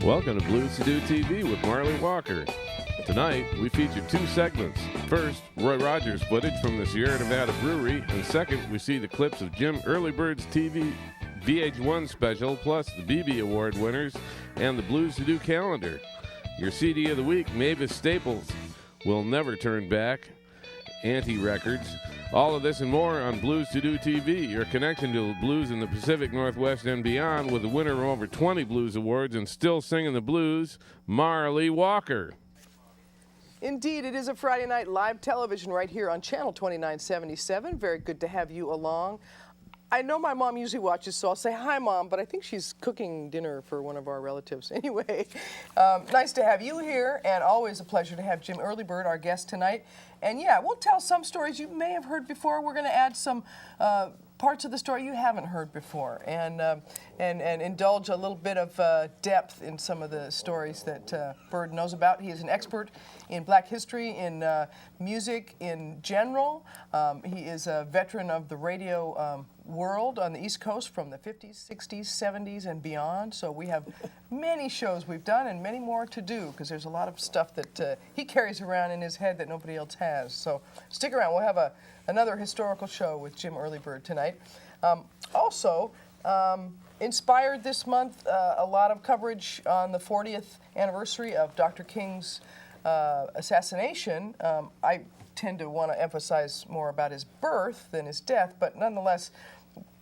Welcome to Blues to Do TV with Marlee Walker. Tonight, we feature two segments. First, Roy Rogers footage from the Sierra Nevada Brewery, and second, we see the clips of Jim Earlybird's TV VH1 special, plus the BB Award winners and the Blues to Do calendar. Your CD of the week, Mavis Staples' Will Never Turn Back, Anti-Records. All of this and more on Blues to Do TV, your connection to blues in the Pacific Northwest and beyond, with the winner of over 20 blues awards and still singing the blues, Marlee Walker. Indeed, it is a Friday night live television right here on Channel 2977. Very good to have you along. I know my mom usually watches, so I'll say hi, Mom, but I think she's cooking dinner for one of our relatives. Anyway, nice to have you here, and always a pleasure to have Jim Earlybird, our guest tonight. And yeah, we'll tell some stories you may have heard before. We're going to add some parts of the story you haven't heard before, and indulge a little bit of depth in some of the stories that Byrd knows about. He is an expert in Black history, in music in general. He is a veteran of the radio world on the East Coast from the 50s, 60s, 70s, and beyond. So we have many shows we've done and many more to do, because there's a lot of stuff that he carries around in his head that nobody else has. So stick around. We'll have another historical show with Jim Earlybird tonight. Also, inspired this month, a lot of coverage on the 40th anniversary of Dr. King's assassination. I tend to want to emphasize more about his birth than his death, but nonetheless,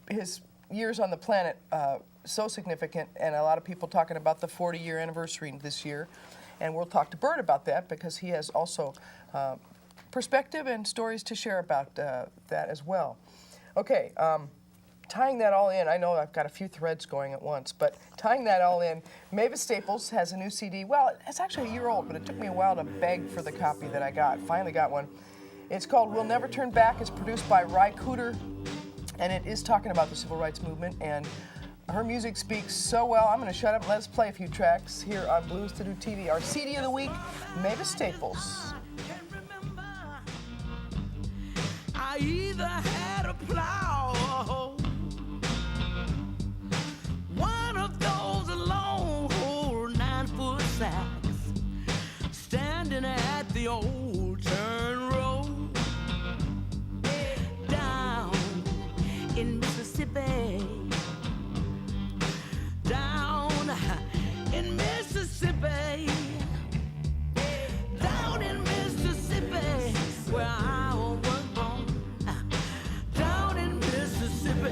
his years on the planet so significant, and a lot of people talking about the 40-year anniversary this year. And we'll talk to Byrd about that, because he has also perspective and stories to share about that as well. Okay, tying that all in, I know I've got a few threads going at once, but tying that all in, Mavis Staples has a new CD. Well, it's actually a year old, but it took me a while to beg for the copy that I got. Finally got one. It's called Will Never Turn Back. It's produced by Ry Cooder, and it is talking about the civil rights movement, and her music speaks so well. I'm going to shut up and let us play a few tracks here on Blues to Do TV. Our CD of the week, Mavis Staples. I either had a plow, one of those long 9-foot sacks, standing at the old turn road, down in Mississippi, down in Mississippi, down in Mississippi, where I was born, down in Mississippi,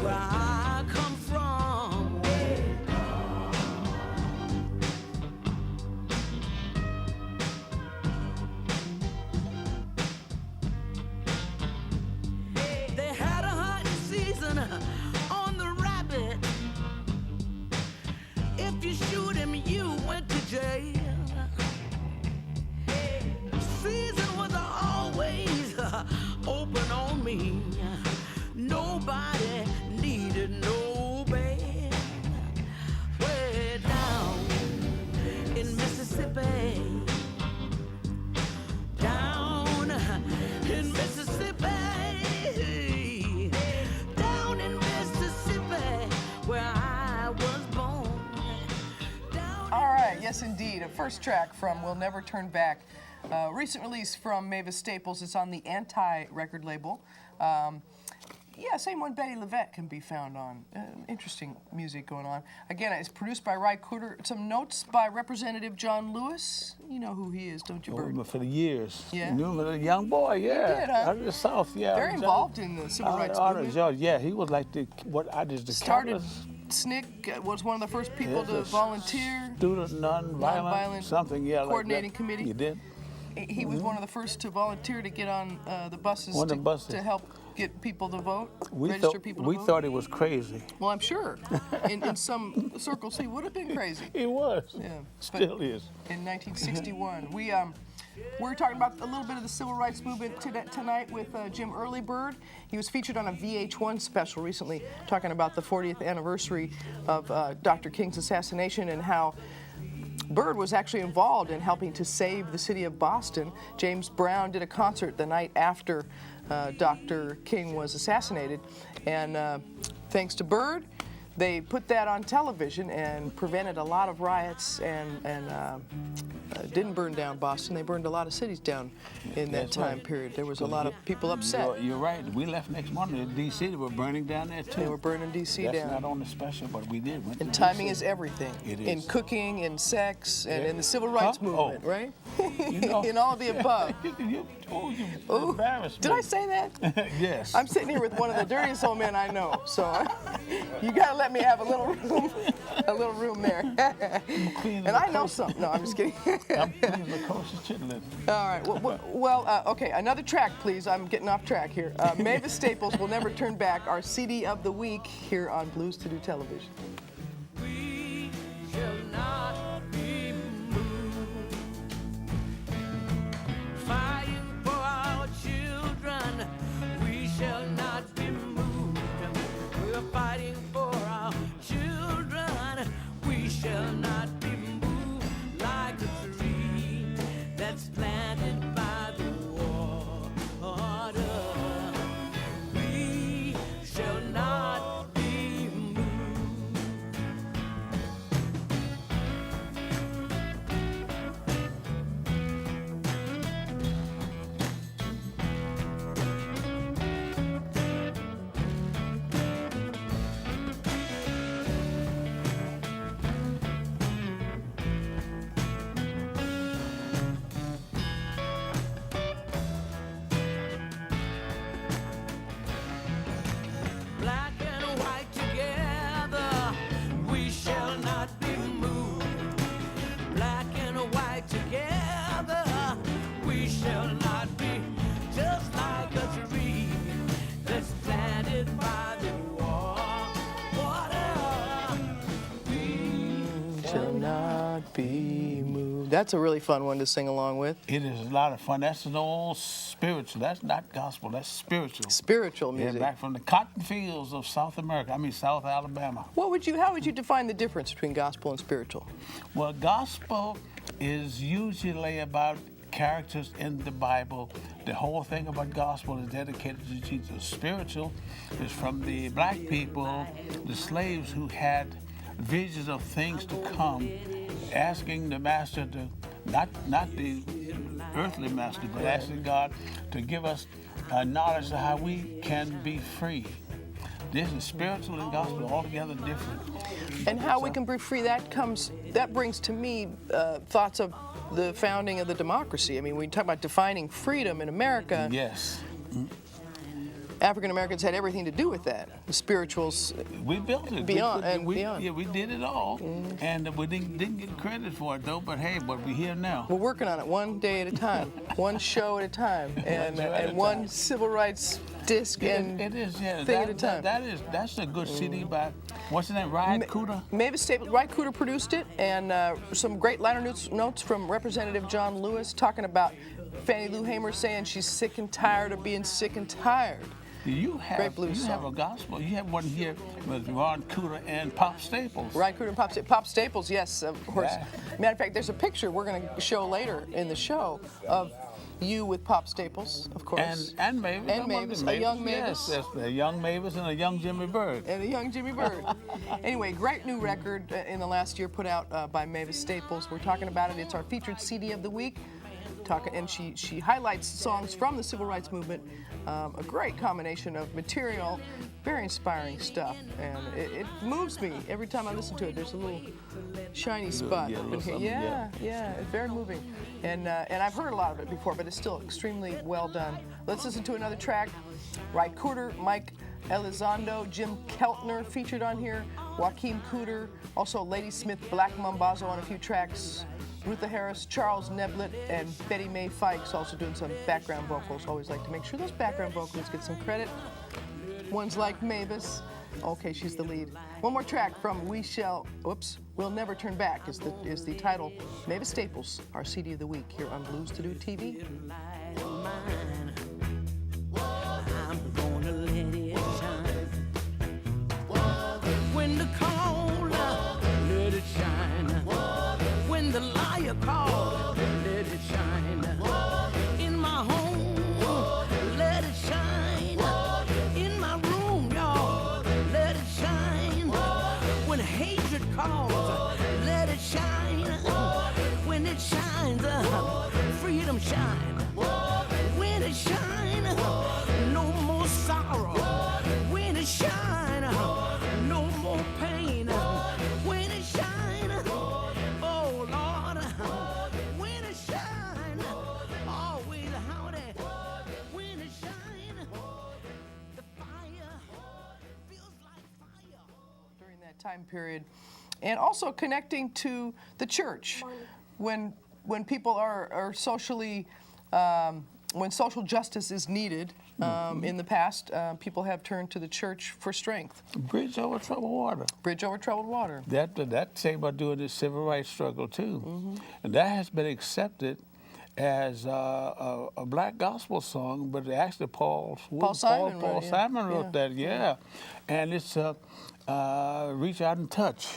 where I come from. They had a hunting season on the rabbit. If you shoot him, you went to jail. Season was always open on me. Nobody needed no bail. Way down in Mississippi, down in Mississippi, down in Mississippi, where I was born. All right, yes indeed. A first track from Will Never Turn Back. Recent release from Mavis Staples. It's on the Anti-record label. Yeah, same one Betty Levette can be found on. Interesting music going on. Again, it's produced by Ry Cooder. Some notes by Representative John Lewis. You know who he is, don't you, Byrd? Oh, for the years. Yeah. You knew him as a young boy, yeah. He did, huh? Out of the South, yeah. Very involved in the civil rights movement. George, yeah, he was like the Started catalyst. SNCC, was one of the first people to volunteer. Student Nonviolent something, yeah. coordinating like committee. You did? He was one of the first to volunteer to get on the buses, to help get people to vote, register people to vote. We thought he was crazy. Well, I'm sure. In some circles, he would have been crazy. He was. Yeah. Still is. In 1961. We're talking about a little bit of the civil rights movement tonight with Jim Earlybird. He was featured on a VH1 special recently talking about the 40th anniversary of Dr. King's assassination and how Byrd was actually involved in helping to save the city of Boston. James Brown did a concert the night after Dr. King was assassinated, and thanks to Byrd, they put that on television and prevented a lot of riots and didn't burn down Boston. They burned a lot of cities down in that That's time right. period. There was a lot of people upset. You're right. We left next morning in D.C. They were burning down there too. They were burning D.C. That's down. not on the special, but we did. Went And to timing DC. is everything. It In is. cooking, in sex, and Yeah. in the civil rights Huh? movement, Oh. right? You know- In all of the above. you Ooh, embarrassed did me. I say that? Yes. I'm sitting here with one of the dirtiest old men I know, so you gotta let me have a little room there. And I know something. No, I'm just kidding. I'm cleaning the coast's chitlins. All right. Well, okay. Another track, please. I'm getting off track here. Mavis Staples will never turn back. Our CD of the week here on Blues to Do Television. We shall not be moved. Fighting for our children, we shall not be moved. We're fighting for our children, we shall not be moved like a tree that's planted by the water. We shall not be moved. Black and white together, we shall not be moved. Black and white together, we shall not be just like a tree that's planted by the water. We Shall not be moved. That's a really fun one to sing along with. It is a lot of fun. That's an old spiritual. That's not gospel. That's spiritual. Spiritual Yeah, music. back from the cotton fields of South America. I mean, South Alabama. How would you define the difference between gospel and spiritual? Well, gospel is usually about characters in the Bible. The whole thing about gospel is dedicated to Jesus. Spiritual is from the black people, the slaves who had visions of things to come, asking the master to, not the earthly master, but asking God to give us knowledge of how we can be free. This is spiritual and gospel altogether different. And how we can be free, that brings to me thoughts of the founding of the democracy. I mean, we talk about defining freedom in America. Yes. African Americans had everything to do with that. The spirituals, We built it. Beyond- we, and we, beyond. Yeah, we did it all, and we didn't get credit for it though. But hey, but we're here now. we're working on it one day at a time, one show at a time, and show at a one time. civil rights disc and It is, yeah. thing at a time. That's a good CD by what's his name, Ryan Cooter. Mavis Staples, Ry Cooter produced it, and some great liner notes from Representative John Lewis talking about Fannie Lou Hamer saying she's sick and tired of being sick and tired. You Great have blues a song. gospel. You have one here with Ron Cooter and Pop Staples. Ry Cooter and Pop Staples, yes, of course. Yeah. Matter of fact, there's a picture we're going to show later in the show of you with Pop Staples, of course. And Mavis. And I'm one of Mavis, the a young Mavis. Yes, a young Mavis and a young Jimmy Byrd. And a young Jimmy Byrd. Anyway, great new record in the last year put out by Mavis Staples. We're talking about it. It's our featured CD of the week. And she highlights songs from the civil rights movement. A great combination of material, very inspiring stuff, and it moves me every time I listen to it. There's a little shiny spot. yeah, a little in here. something, Yeah, it's very moving. And I've heard a lot of it before, but it's still extremely well done. Let's listen to another track. Ry Cooter, Mike Elizondo, Jim Keltner featured on here, Joaquin Cooter, also Lady Smith, Black Mambazo on a few tracks, Rutha Harris, Charles Neblett, and Betty Mae Fikes also doing some background vocals. Always like to make sure those background vocals get some credit. Ones like Mavis. Okay, she's the lead. One more track from We'll Never Turn Back is the title. Mavis Staples, our CD of the week here on Blues to Do TV. I'm gonna let it shine. When the caller, let it shine. When the liar called, let it shine. In my home, let it shine. In my room, y'all, let it shine. shine. When it shine, no more sorrow. When it shine, no more pain. When it shine, oh Lord, when it shine, always howdy. When it shine, the fire feels like fire. During that time period, and also connecting to the church when people are socially when social justice is needed. In the past, people have turned to the church for strength. Bridge over troubled water. Bridge over troubled water. That same about doing the civil rights struggle too, and that has been accepted as a black gospel song, but actually Paul Simon wrote it, yeah. Simon wrote that, yeah. And it's Reach Out and Touch.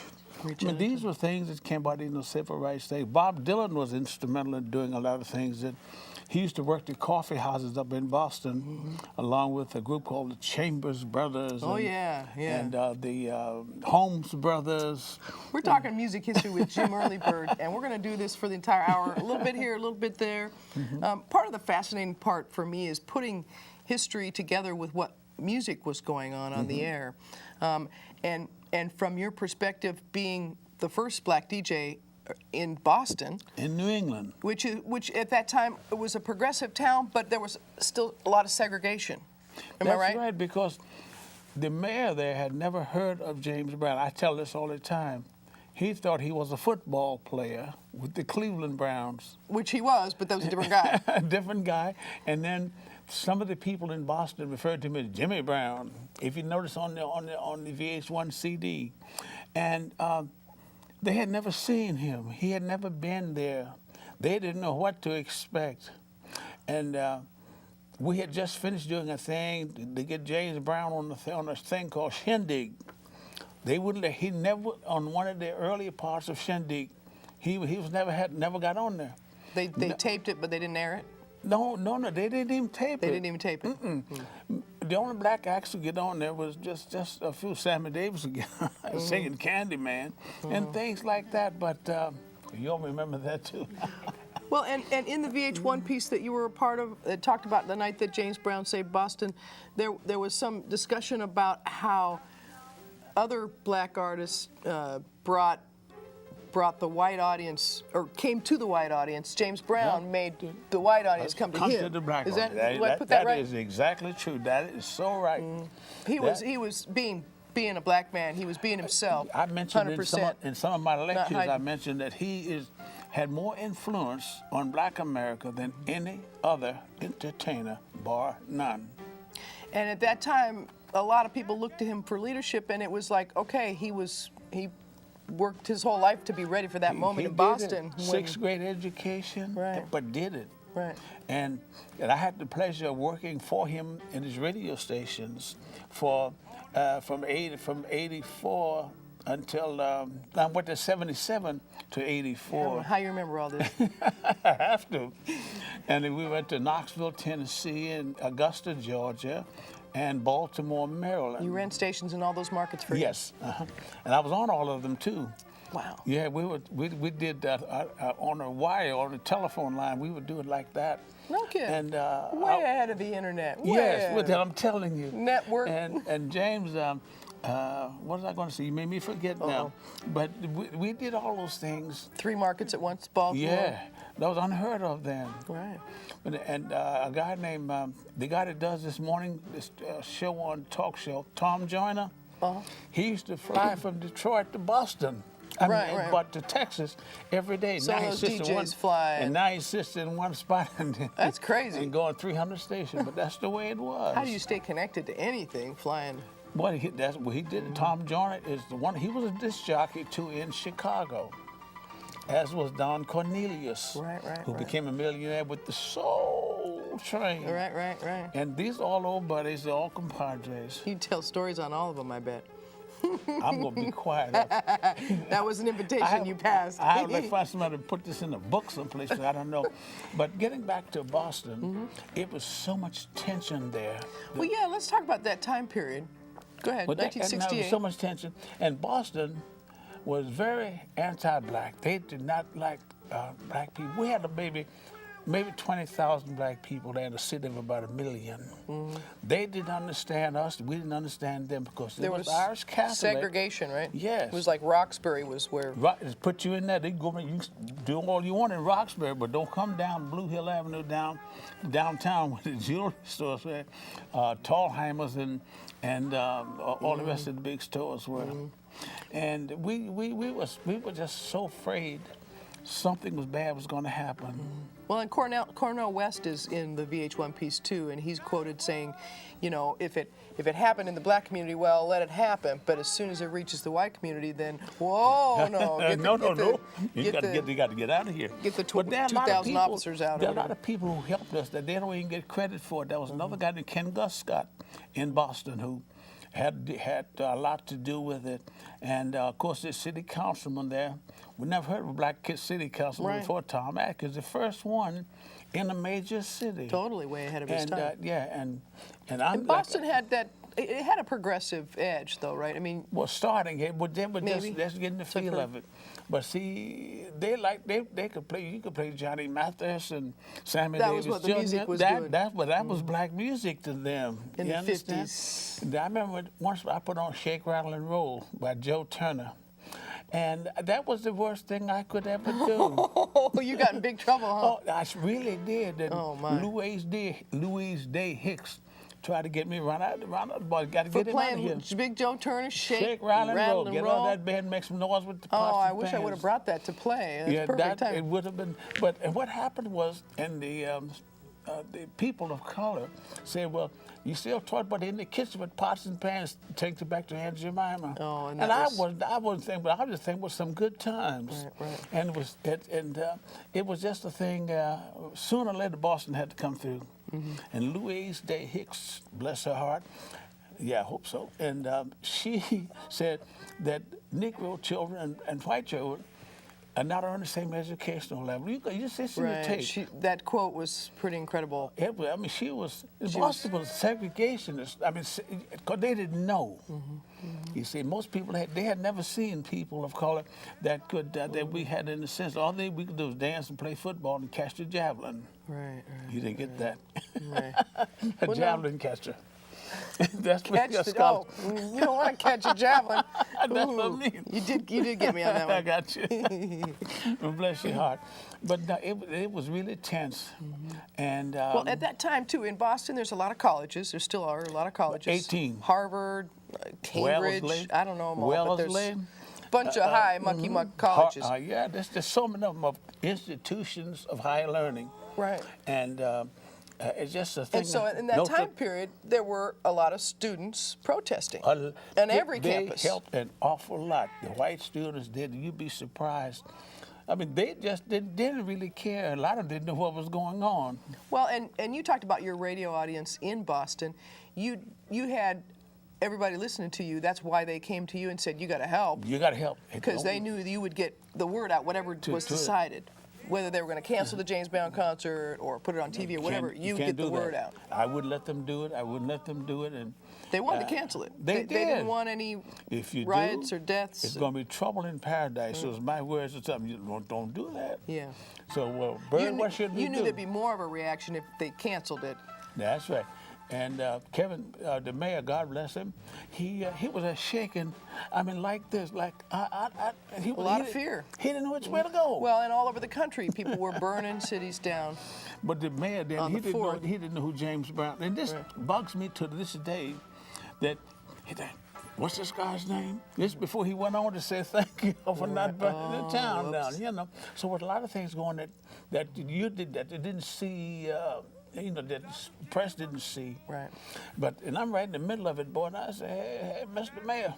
These were things that came out in the civil rights thing. Bob Dylan was instrumental in doing a lot of things. That he used to work the coffee houses up in Boston, along with a group called the Chambers Brothers. Oh, and, yeah. And the Holmes Brothers. We're talking music history with Jim Byrd, and we're going to do this for the entire hour. A little bit here, a little bit there. Part of the fascinating part for me is putting history together with what music was going on the air. And from your perspective, being the first black DJ in Boston, in New England, which at that time it was a progressive town, but there was still a lot of segregation. Am I right? That's right, because the mayor there had never heard of James Brown. I tell this all the time. He thought he was a football player with the Cleveland Browns. Which he was, but that was a different guy. A different guy. And then some of the people in Boston referred to him as Jimmy Brown, if you notice on the VH1 CD. And they had never seen him. He had never been there. They didn't know what to expect. And we had just finished doing a thing to get James Brown on a thing called Shindig. They wouldn't let, he never, on one of the earlier parts of Shindig, he was never got on there. They taped it, but they didn't air it? No, they didn't even tape it. They didn't even tape it? The only black acts to get on there was just a few Sammy Davis singing Candyman and things like that, but you'll remember that too. Well, and in the VH1 piece that you were a part of, it talked about the night that James Brown saved Boston, there was some discussion about how other black artists brought the white audience, or came to the white audience. James Brown made the white audience come to him. To the black is that, audience. do I put that right? That is exactly true. That is so right. He was being a black man. He was being himself. I mentioned 100%. in some of my lectures, I mentioned that he had more influence on black America than any other entertainer, bar none. And at that time, a lot of people looked to him for leadership, and it was like, okay, he worked his whole life to be ready for that moment in Boston. Sixth grade education, but did it. Right. And I had the pleasure of working for him in his radio stations from 84 until I went to 77 to 84. How you remember all this? I have to. And then we went to Knoxville, Tennessee, and Augusta, Georgia, and Baltimore, Maryland. You ran stations in all those markets for Yes, and I was on all of them too. Wow. Yeah, we did that on a wire, on a telephone line. We would do it like that. No kidding. And way ahead of the internet. Yes, I'm telling you. Network. And James, what was I going to say? You made me forget now. But we did all those things. 3 markets at once, Baltimore. Yeah, that was unheard of then. Right. And a guy named, the guy that does this show on talk show, Tom Joyner, he used to fly from Detroit to Boston. But to Texas every day. So now those DJs fly. And now he sits in one spot that's crazy. And going 300 stations, but that's the way it was. How do you stay connected to anything flying? Well, that's what he did. Tom Joyner is the one. He was a disc jockey too in Chicago, as was Don Cornelius, who became a millionaire with the Soul Train. Right. And these all old buddies, they're all compadres. You tell stories on all of them, I bet. I'm gonna be quiet. That was an invitation you passed. I have to find somebody to put this in a book someplace, but I don't know. But getting back to Boston, it was so much tension there. Well, yeah, let's talk about that time period. Go ahead, 1968. There was so much tension. And Boston was very anti-black. They did not like black people. We had a baby maybe 20,000 black people there in a city of about 1 million. They didn't understand us. We didn't understand them because There it was Irish Catholic. segregation, right? Yes. It was like Roxbury was where. Right, just put you in there. They go, you can do all you want in Roxbury, but don't come down Blue Hill Avenue downtown where the jewelry stores were, Tallheimers and all the rest of the big stores were. And we were just so afraid something was bad was going to happen. Well, and Cornell West is in the VH1 piece too, and he's quoted saying, you know, if it happened in the black community, well, let it happen. But as soon as it reaches the white community, then whoa, no, no, you got to get out of here. Get the But there are a lot of 2,000 people- officers out. There are a lot of people who helped us that they don't even get credit for it. There was another guy named Ken Guscott in Boston who had a lot to do with it. And of course, the city councilman there, we never heard of a black city councilman before Tom Atkins, the first one in a major city. Totally way ahead of his time. And I'm And Boston had that. It had a progressive edge, though, right? I mean, well, starting it, but then maybe. just getting the feel of it. But see, they could play. You could play Johnny Mathis and Sammy That Davis was what the Jr. music was doing. That was black music to them. In You the understand? 50s. I remember once I put on "Shake, Rattle, and Roll" by Joe Turner. And that was the worst thing I could ever do. Oh, you got in big trouble, huh? Oh, I really did. And Oh, my. Louise Day Hicks tried to get me run out. Boy, got to For get him out of here. playing Big Joe Turner, shake, Rattle, rattle, and and Get roll. out of that bed and make some noise with the Oh, pots I and wish I pans. would have brought that to play. That's perfect it time. would have been. But and what happened was, and the people of color said, well, you still talk about it in the kitchen with pots and pans, take it back to Aunt Jemima. Oh, and I wasn't thinking, but I was just thinking with some good times. Right. And it was just a thing. Sooner or later, Boston had to come through. And Louise Day Hicks, bless her heart, yeah, I hope so. And she said that Negro children and white children are not on the same educational level. You see in the tape. That quote was pretty incredible. I mean, Boston was segregationist. I mean, because they didn't know. You see, most people they had never seen people of color that could that we had in the sense. All we could do was dance and play football and catch the javelin. Right. You didn't get that. Right. A javelin catcher. That's what Catch you're the, you don't want to catch a javelin. That's what I mean. You did get me on that one. I got you. Well, bless your heart. But no, it was really tense. And Well, at that time, too, in Boston, there's a lot of colleges. There still are a lot of colleges. 18. Harvard, Cambridge. Wellesley. I don't know them all, but there's Wellesley. a bunch of high mucky-muck colleges. Yeah, there's so many of them of institutions of higher learning. Right. And it's just a thing. And so in that time period, there were a lot of students protesting on every campus. They helped an awful lot. The white students did. You'd be surprised. I mean, they just didn't really care. A lot of them didn't know what was going on. Well, and you talked about your radio audience in Boston. You had everybody listening to you. That's why they came to you and said, you got to help. You got to help. Because they knew that you would get the word out, whatever was decided. Whether they were going to cancel the James Brown concert or put it on TV or whatever, you get the word out. I wouldn't let them do it. I wouldn't let them do it. And they wanted to cancel it. They did. They didn't want any riots or deaths. It's going to be trouble in paradise. So it's my words or something. You don't do that. Yeah. So, Byrd, what should we do? You knew there'd be more of a reaction if they canceled it. That's right. And Kevin, the mayor, God bless him, he was shaking. I mean, like this, like he was a lot of fear. He didn't know which way to go. Well, and all over the country, people were burning cities down. But the mayor, he didn't know who James Brown. And this bugs me to this day, that what's this guy's name? This before he went on to say thank you for not burning the town down. You know, so with a lot of things going that you did that they didn't see. That the press didn't see. Right. And I'm right in the middle of it, boy, and I say, hey, Mr. Mayor,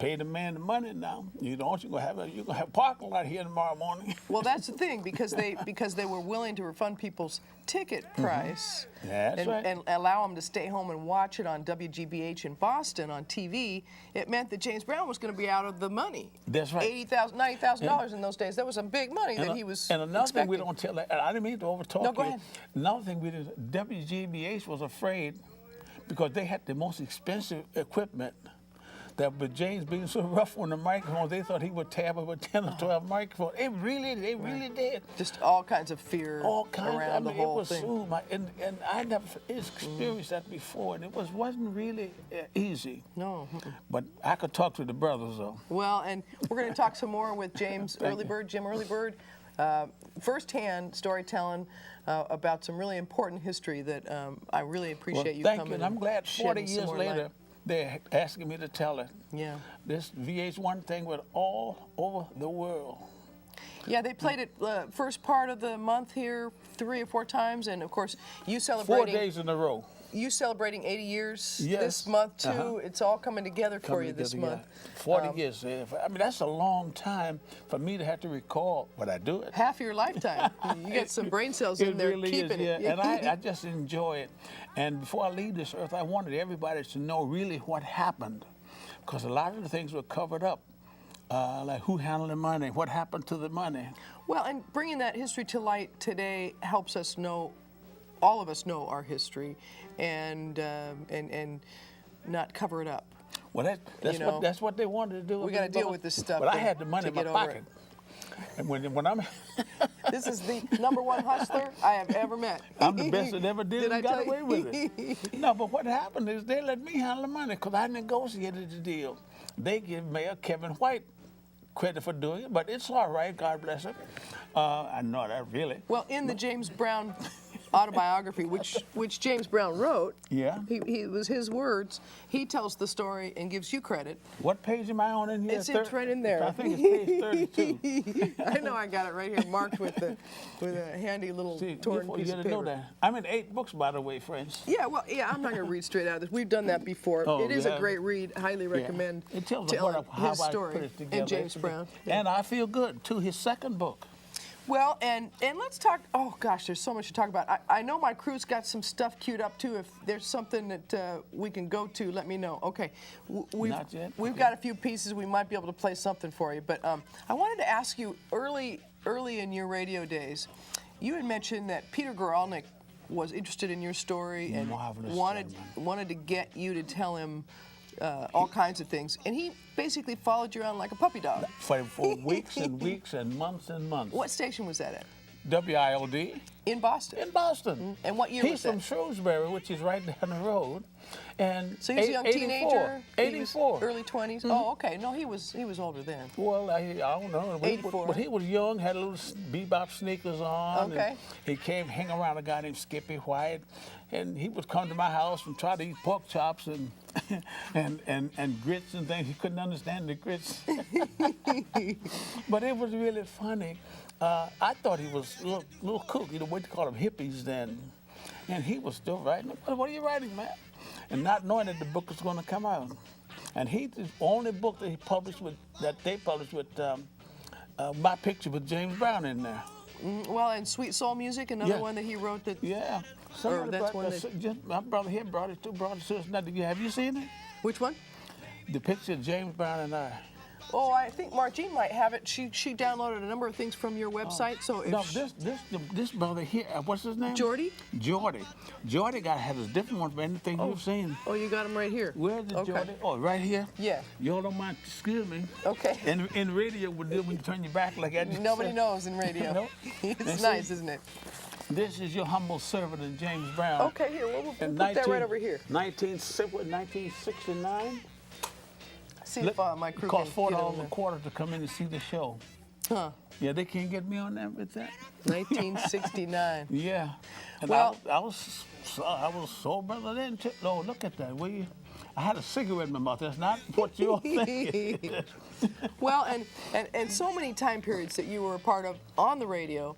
pay the man the money now. You're gonna have a parking lot here tomorrow morning. Well, that's the thing, because they were willing to refund people's ticket price and allow them to stay home and watch it on WGBH in Boston on TV. It meant that James Brown was going to be out of the money. That's right. $80,000, $90,000 in those days. That was some big money that he was And another expecting. thing we don't tell, I didn't mean to overtalk No, go ahead. Another thing we didn't, WGBH was afraid because they had the most expensive equipment that with James being so rough on the microphone, they thought he would tab with 10 or 12 microphones. They really did. Just all kinds of fear All kinds. around the whole thing. It was and I never experienced that before, and it wasn't really easy. No. But I could talk to the brothers though. Well, and we're going to talk some more with James Earlybird, Jim Earlybird, firsthand storytelling about some really important history that I really appreciate you thank coming. you, and I'm glad 40 shedding some years more later light. they're asking me to tell it. Yeah. This VH1 thing went all over the world. Yeah, they played it first part of the month here 3 or 4 times, and of course you 4 celebrating. days in a row. You celebrating 80 years Yes. this month too. Uh-huh. It's all coming together for you this month. 40 years. I mean, that's a long time for me to have to recall, but I do it. Half your lifetime. You got some brain cells in It there really keeping is, it. yeah. And I just enjoy it. And before I leave this earth, I wanted everybody to know really what happened, because a lot of the things were covered up, like who handled the money, what happened to the money. Well, and bringing that history to light today helps us know, all of us know our history, and not cover it up. Well, that's what they wanted to do. We got to deal with this stuff. But I had the money to in my get over pocket. it. And when I'm This is the #1 hustler I have ever met. I'm the best that ever did Did I and got tell away you? with it. No, but what happened is they let me handle the money because I negotiated the deal. They give Mayor Kevin White credit for doing it, but it's all right, God bless him. I know that really. Well, in the James Brown autobiography, which James Brown wrote, Yeah. he was his words. He tells the story and gives you credit. What page am I on in here? It's right in there. I think it's page 32. I know I got it right here marked with a handy little torn you piece gotta of paper. know that. I'm in 8 books, by the way, friends. Yeah, well, I'm not going to read straight out of this. We've done that before. Oh, it is you a have? great read. Highly recommend. It tells telling how his I story put it together. and James Brown. And I feel good, too. His second book. Well, and let's talk. Oh gosh, there's so much to talk about. I know my crew's got some stuff queued up too. If there's something that we can go to, let me know. Okay, Not yet? We've Okay. got a few pieces. We might be able to play something for you. But I wanted to ask you early in your radio days, you had mentioned that Peter Goralnik was interested in your story and Marvelous wanted to get you to tell him all kinds of things, and he basically followed you around like a puppy dog. For weeks and weeks and months and months. What station was that at? WIOD In Boston. in Boston. And what year He's was that? from Shrewsbury, which is right down the road. And So he was a young teenager. He was 84. early 20s. Oh, okay. No, he was older then. Well, I don't know. But 84. But he was young, had little bebop sneakers on. Okay. And he came hang around a guy named Skippy White, and he would come to my house and try to eat pork chops and and grits and things. He couldn't understand the grits. But it was really funny. I thought he was a little kook, what you call them, hippies then. And he was still writing. What are you writing, man? And not knowing that the book was going to come out. And the only book that they published with my picture with James Brown in there. Well, and Sweet Soul Music, another Yeah. one that he wrote that. Yeah. that's one My brother here brought it to us. Have you seen it? Which one? The picture of James Brown and I. Oh, I think Margene might have it. She downloaded a number of things from your website. So if No, this brother here, what's his name? Jordy? Jordy. Jordy had a different one for anything you've seen. Oh, you got him right here. Where's the Okay. Jordy? Oh, right here? Yeah. Y'all don't mind, excuse me. Okay. In radio, when you turn your back like that. Nobody knows in radio. No. It's And nice, see, isn't it? This is your humble servant of James Brown. Okay, here. We'll In put that right over here. 1969. See if my crew Cost can get $4 on a there. quarter to come in and see the show. Huh. Yeah, they can't get me on there with that. 1969. Yeah. And Well- I was so brother then. No, look at that. I had a cigarette in my mouth. That's not what you're thinking. Well, and so many time periods that you were a part of on the radio,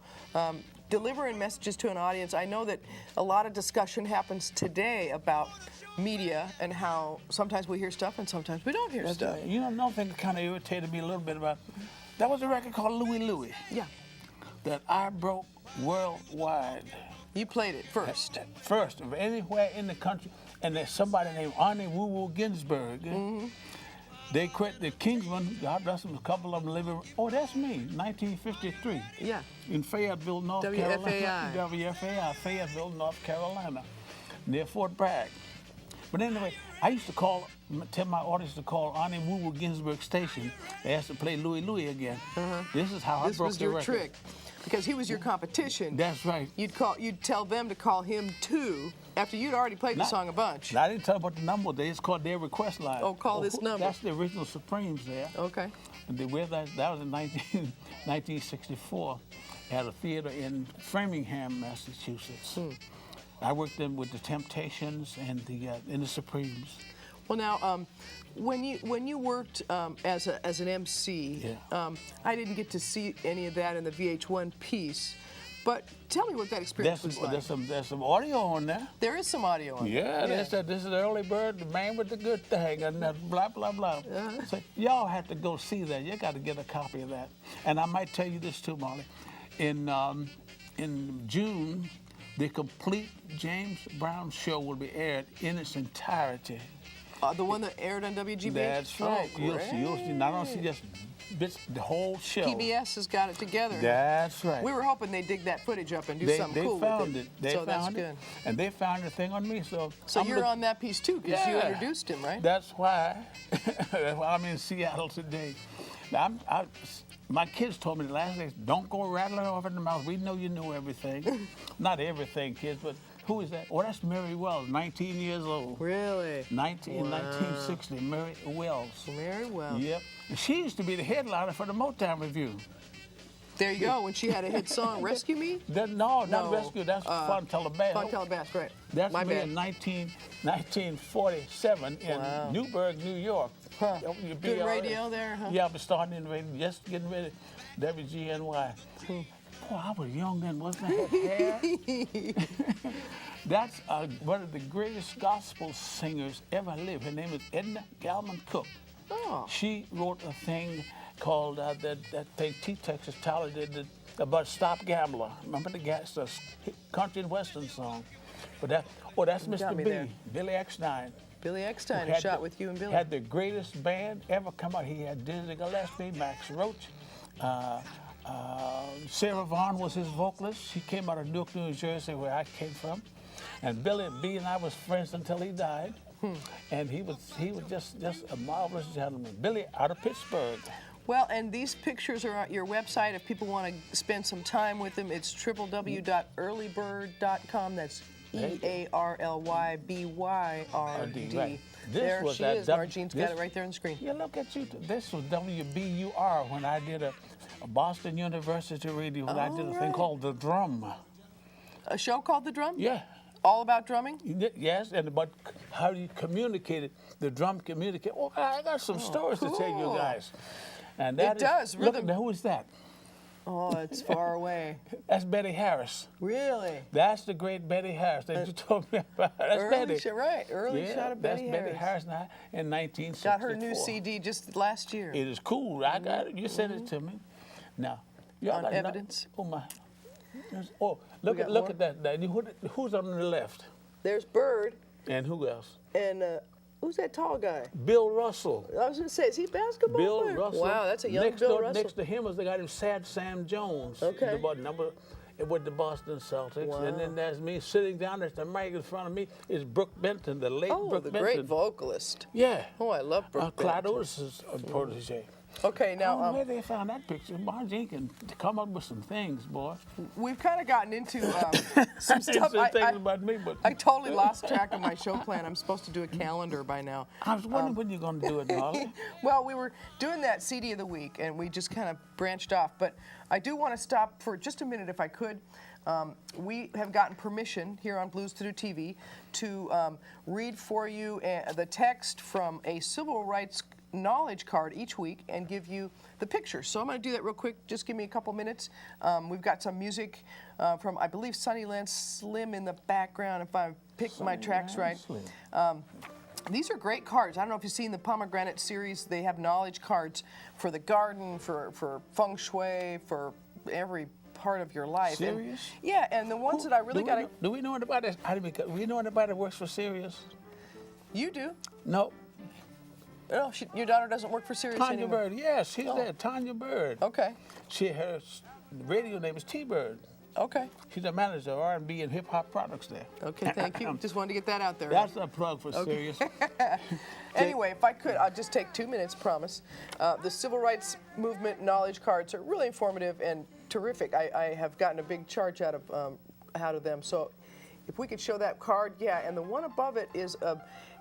delivering messages to an audience. I know that a lot of discussion happens today about media and how sometimes we hear stuff and sometimes we don't hear stuff. You know, another thing that kind of irritated me a little bit about, that was a record called Louie Louie Yeah, that I broke worldwide. you played it first. First of anywhere in the country. And there's somebody named Arnie Woo Woo Ginsburg. They quit the Kingsmen, God bless them, a couple of them living. Oh, that's me, 1953. Yeah. In Fayetteville, North WFAI. Carolina. WFAI, Fayetteville, North Carolina, near Fort Bragg. But anyway, I used to tell my audience to call Arnie Woo Ginsburg Station. They asked to play Louie Louie again. This is how I This broke was the your record. trick, because he was your competition. That's right. You'd tell them to call him too, after you'd already played the song a bunch. I didn't tell them about the number. They just called their request line. Oh, call this number. That's the original Supremes there. Okay. And that was in 1964 at a theater in Framingham, Massachusetts. I worked in with the Temptations and the Supremes. Well, now, when you worked as an MC, I didn't get to see any of that in the VH1 piece. But tell me what that experience was like. There's some audio on there. There is some audio on Yeah, there. this is the early bird, the man with the good thing, and that blah, blah, blah. So y'all have to go see that. You got to get a copy of that. And I might tell you this too, Marlee. In June, the complete James Brown show will be aired in its entirety. The one that aired on WGBH? That's right. Oh, You'll see, not only just bits, the whole show. PBS has got it together. That's right. We were hoping they'd dig that footage up and do something cool found with it. They so found that's it. good. And they found the thing on me, so You're on that piece too, because you introduced him, right? That's why I'm in Seattle today. Now, my kids told me the last day, don't go rattling off in the mouth. We know you know everything. Not everything, kids, but who is that? Oh, that's Mary Wells, 19 years old. Really? 1960, Mary Wells. Very well. Yep. She used to be the headliner for the Motown Review. There you go, when she had a hit song, Rescue Me? No, not Rescue, that's Fun Telebass. Fun Telebass, right. That's My me bad. in 1947 in Newburgh, New York. Huh. WBRS. Good radio there, huh? Yeah, I was starting in radio, just getting ready. WGNY. Boy, I was young then, wasn't I? Had hair. That's one of the greatest gospel singers ever lived. Her name is Edna Galman Cook. Oh. She wrote a thing called that thing T. Texas Tyler did about Stop Gambler. Remember the country and western song? But that's Mr. me B, there. Billy Eckstein. Billy Eckstein Who shot with you and Billy. Had the greatest band ever come out. He had Dizzy Gillespie, Max Roach. Sarah Vaughan was his vocalist. She came out of Newark, New Jersey, where I came from. And Billy B and I was friends until he died. And he was just a marvelous gentleman. Billy out of Pittsburgh. Well, and these pictures are on your website. If people want to spend some time with them, it's www.earlybyrd.com. That's EARLYBYRD. Right. There she is. Marjean's got it right there on the screen. Yeah, look at you. This was WBUR when I did a Boston University radio. When I did a thing called The Drum. A show called The Drum? Yeah. All about drumming? Yes, and about how you communicate it. The drum communicate. Oh, I got some stories to tell you guys. And that does. Look, Rhythm. who is that? Oh, it's far away. That's Betty Harris. Really? That's the great Betty Harris that you told me about. That's Betty. Early shot of Betty Harris. That's Betty Harris now in 1964. Got her new CD just last year. It is cool. I got it. You sent it to me. Now, y'all On Evidence. Oh my. Oh, look at that. Now, who's on the left? There's Byrd. And who else? And who's that tall guy? Bill Russell. I was going to say, is he basketball Bill player? Russell. Wow, that's a young Bill Russell. Next to him was the guy named Sad Sam Jones. Okay. With the Boston Celtics. Wow. And then there's me sitting down there. The mic in front of me is Brooke Benton, the late Brooke Benton. Great vocalist. Yeah. Oh, I love Brooke Clyde Benton. Otis's protege. Okay, I now don't know where they found that picture. Marjean can come up with some things, boy. we've kind of gotten into some stuff. Some things about me, but I totally lost track of my show plan. I'm supposed to do a calendar by now. I was wondering when you're going to do it, Marlee. Well, we were doing that CD of the week, and we just kind of branched off. But I do want to stop for just a minute, if I could. We have gotten permission here on Blues to Do TV to read for you the text from a civil rights knowledge card each week and give you the picture. So I'm going to do that real quick. Just give me a couple minutes. We've got some music from, I believe, Sunnyland Slim in the background, if I picked my tracks right. These are great cards. I don't know if you've seen the Pomegranate series. They have knowledge cards for the garden, for feng shui, for every part of your life. Sirius? Yeah, and the ones that I really got to... Do we know anybody? Do we know anybody that works for Sirius? You do? No. No, your daughter doesn't work for Sirius Tanya anymore. Byrd, yes, she's there. Tanya Byrd. Okay. Her radio name is T-Bird. Okay. She's a manager of R&B and hip hop products there. Okay, thank you. Just wanted to get that out there. That's a plug for Sirius. Anyway, if I could, I'll just take 2 minutes, promise. The civil rights movement knowledge cards are really informative and terrific. I have gotten a big charge out of them. So if we could show that card, yeah. And the one above it is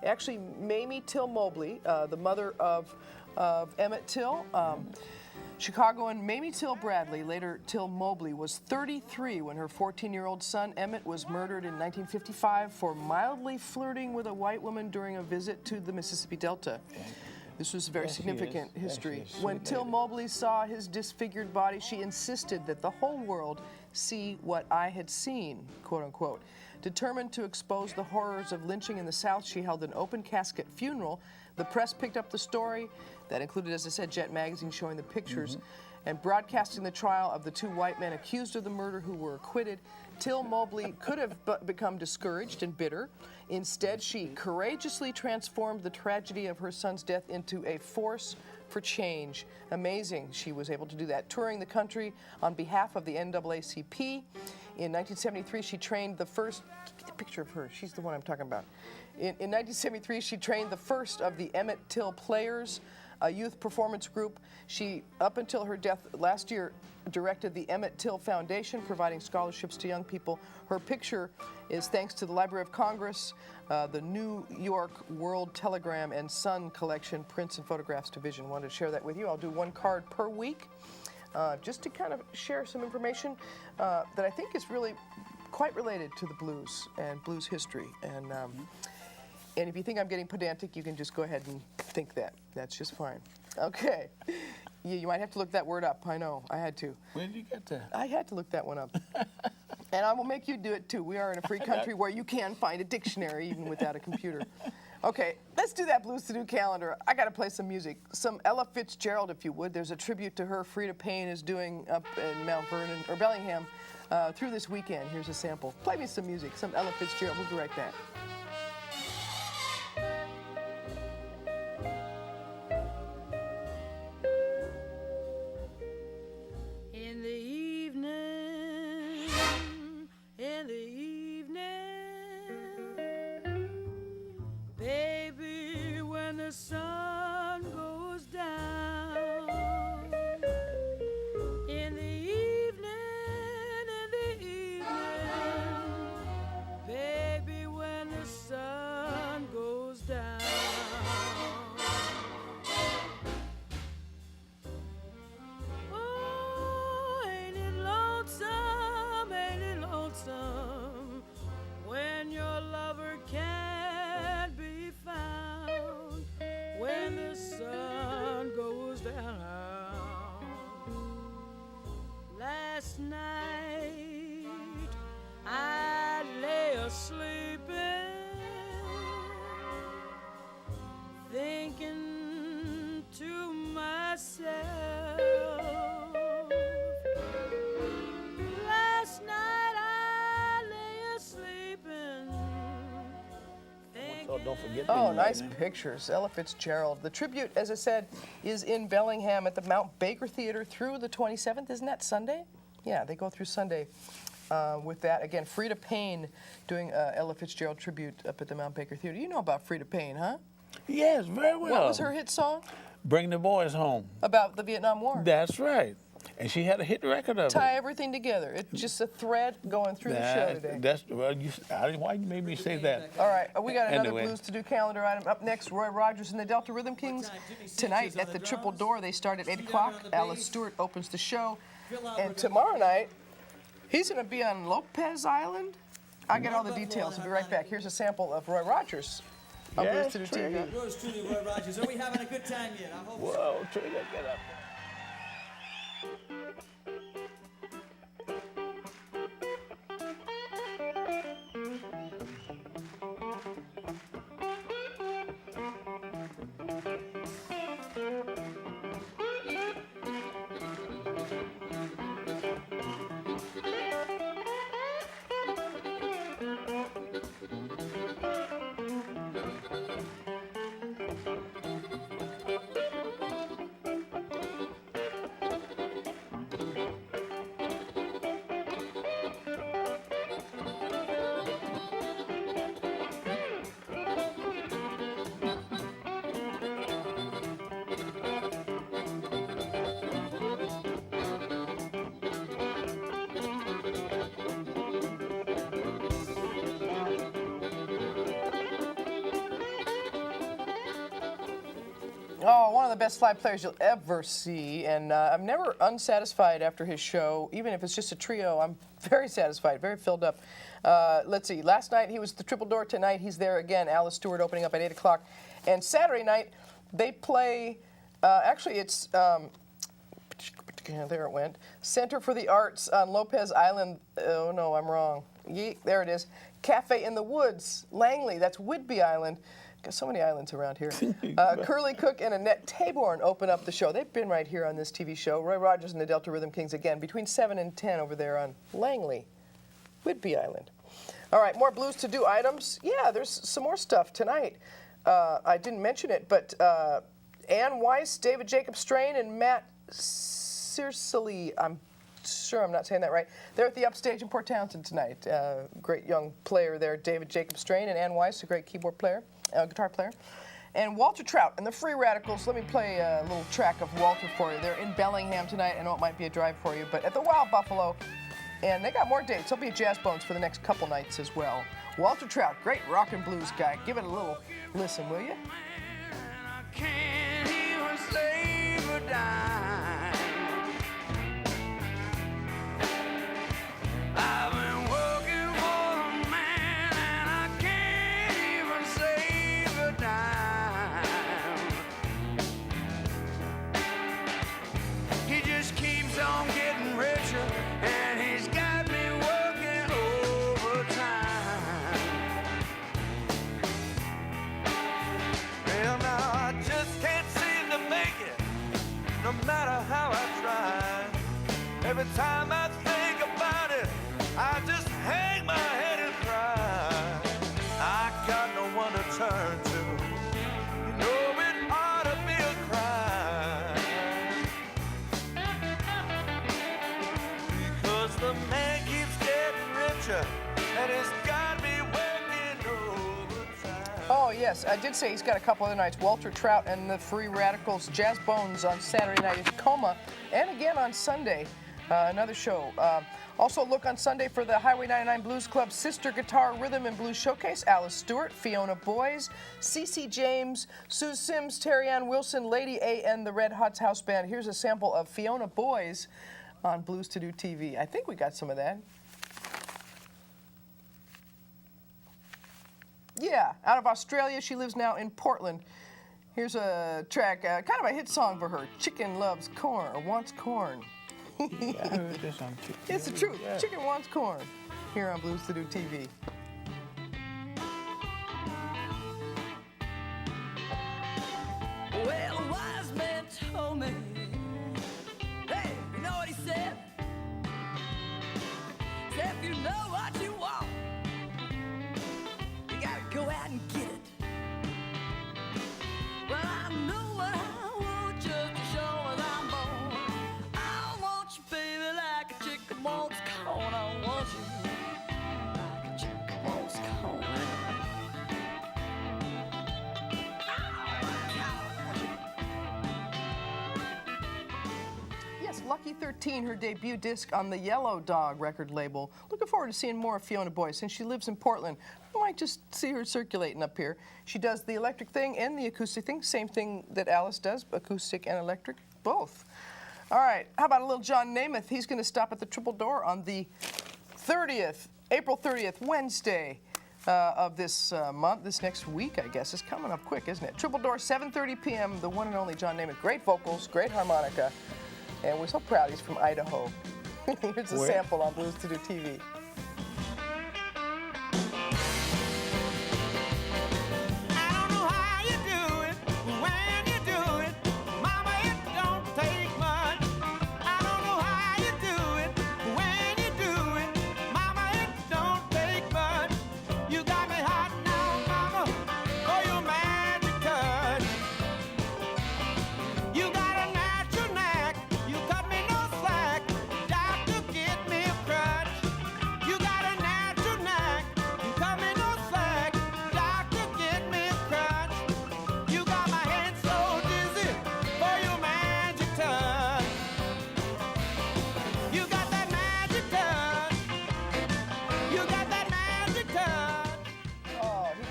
actually Mamie Till Mobley, the mother of Emmett Till. Chicagoan Mamie Till Bradley, later Till Mobley, was 33 when her 14-year-old son Emmett was murdered in 1955 for mildly flirting with a white woman during a visit to the Mississippi Delta. This was a very significant history. When Till Mobley saw his disfigured body, she insisted that the whole world see what I had seen, quote unquote. Determined to expose the horrors of lynching in the South, she held an open casket funeral. The press picked up the story. That included, as I said, Jet Magazine showing the pictures and broadcasting the trial of the 2 white men accused of the murder who were acquitted. Till Mobley could have become discouraged and bitter. Instead, she courageously transformed the tragedy of her son's death into a force for change. Amazing she was able to do that. Touring the country on behalf of the NAACP. In 1973, she trained the first, get the picture of her, she's the one I'm talking about. In 1973, she trained the first of the Emmett Till Players, a youth performance group. She, up until her death last year, directed the Emmett Till Foundation, providing scholarships to young people. Her picture is thanks to the Library of Congress, the New York World Telegram and Sun Collection Prints and Photographs Division. Wanted to share that with you. I'll do 1 card per week, just to kind of share some information that I think is really quite related to the blues and blues history. And if you think I'm getting pedantic, you can just go ahead and think that. That's just fine. Okay. You might have to look that word up. I know. I had to. Where did you get that? I had to look that one up. And I will make you do it, too. We are in a free country where you can find a dictionary even without a computer. Okay, let's do that Blues to Do calendar. I got to play some music. Some Ella Fitzgerald, if you would. There's a tribute to her Frida Payne is doing up in Mount Vernon, or Bellingham, through this weekend. Here's a sample. Play me some music. Some Ella Fitzgerald. We'll be right back. Sun goes down in the evening, baby, when the sun goes down. Oh, ain't it lonesome when your lover can't be found, when the sun goes down. Last night I lay a-sleeping, thinking to myself, last night I lay a-sleeping. So don't forget. Oh, nice pictures. Ella Fitzgerald. The tribute, as I said, is in Bellingham at the Mount Baker Theater through the 27th. Isn't that Sunday? Yeah, they go through Sunday with that. Again, Frida Payne doing Ella Fitzgerald tribute up at the Mount Baker Theater. You know about Frida Payne, huh? Yes, very well. What was her hit song? Bring the Boys Home. About the Vietnam War. That's right. And she had a hit record of Tie it. everything together. It's just a thread going through the show today. That's, well, why you made me say that? All right, we got another Anyway. Blues to Do calendar item. Up next, Roy Rogers and the Delta Rhythm Kings. Tonight at the Triple Door, they start at 8 o'clock. Alice Stewart opens the show. And tomorrow night, he's going to be on Lopez Island. I got all the details. I'll be right back. Here's a sample of Roy Rogers on Blues to Do TV. Yours truly, Roy Rogers. Are we having a good time yet? I hope so. Whoa, Trigger, get up. Oh, one of the best live players you'll ever see, and I'm never unsatisfied after his show, even if it's just a trio. I'm very satisfied, very filled up. Let's see, last night he was the Triple Door. Tonight he's there again. Alice Stewart opening up at 8 o'clock. And Saturday night they play, actually it's, there it went, Center for the Arts on Lopez Island. Oh no, I'm wrong. There it is. Cafe in the Woods, Langley, that's Whidbey Island. Got so many islands around here. Curly Cook and Annette Taborn open up the show. They've been right here on this TV show. Roy Rogers and the Delta Rhythm Kings again, between 7 and 10 over there on Langley, Whidbey Island. All right, more Blues to Do items. Yeah, there's some more stuff tonight. I didn't mention it, but Ann Weiss, David Jacob Strain, and Matt Searsley, I'm sure I'm not saying that right. They're at the Upstage in Port Townsend tonight. Great young player there, David Jacob Strain, and Ann Weiss, a great keyboard player. Guitar player, and Walter Trout and the Free Radicals. Let me play a little track of Walter for you. They're in Bellingham tonight. I know it might be a drive for you, but at the Wild Buffalo, and they got more dates. There'll be a Jazz Bones for the next couple nights as well. Walter Trout, great rock and blues guy. Give it a little listen, will you? I can't even save a dime. I've been working for a man and I can't even save a dime. He just keeps on getting richer and he's got me working overtime. Well, now I just can't seem to make it, no matter how I try. Every time I think about it, I just hang my head and cry. I got no one to turn to. You know it ought to be a crime. Because the man keeps getting richer and he's got me working overtime. Oh, yes, I did say he's got a couple other nights. Walter Trout and the Free Radicals, Jazz Bones on Saturday night in Tacoma, and again on Sunday, another show. Also look on Sunday for the Highway 99 Blues Club Sister Guitar Rhythm and Blues Showcase. Alice Stewart, Fiona Boyes, CeCe James, Sue Sims, Terry Ann Wilson, Lady A, and the Red Hots House Band. Here's a sample of Fiona Boyes on Blues to Do TV. I think we got some of that. Yeah, out of Australia. She lives now in Portland. Here's a track, kind of a hit song for her. Chicken loves corn, or wants corn. I heard this on Chicken. It's the truth. Yeah. Chicken wants corn. Here on Blues to Do TV. Well, a wise man told me, hey, you know what he said? Said if you know what you want, you gotta go out and get it. Well, I know what I want just to show as I'm born. I want you, baby, like a chicken wants corn. I want you like a chicken wants corn. Yes, Lucky 13, her debut disc on the Yellow Dog record label. Looking forward to seeing more of Fiona Boyes. Since she lives in Portland, we might just see her circulating up here. She does the electric thing and the acoustic thing, same thing that Alice does, acoustic and electric, both. All right, how about a little John Namath? He's going to stop at the Triple Door on the 30th, April 30th, Wednesday of this month, this next week, I guess. It's coming up quick, isn't it? Triple Door, 7:30 p.m., the one and only John Namath. Great vocals, great harmonica, and we're so proud he's from Idaho. Here's a sample on Blues to Do TV.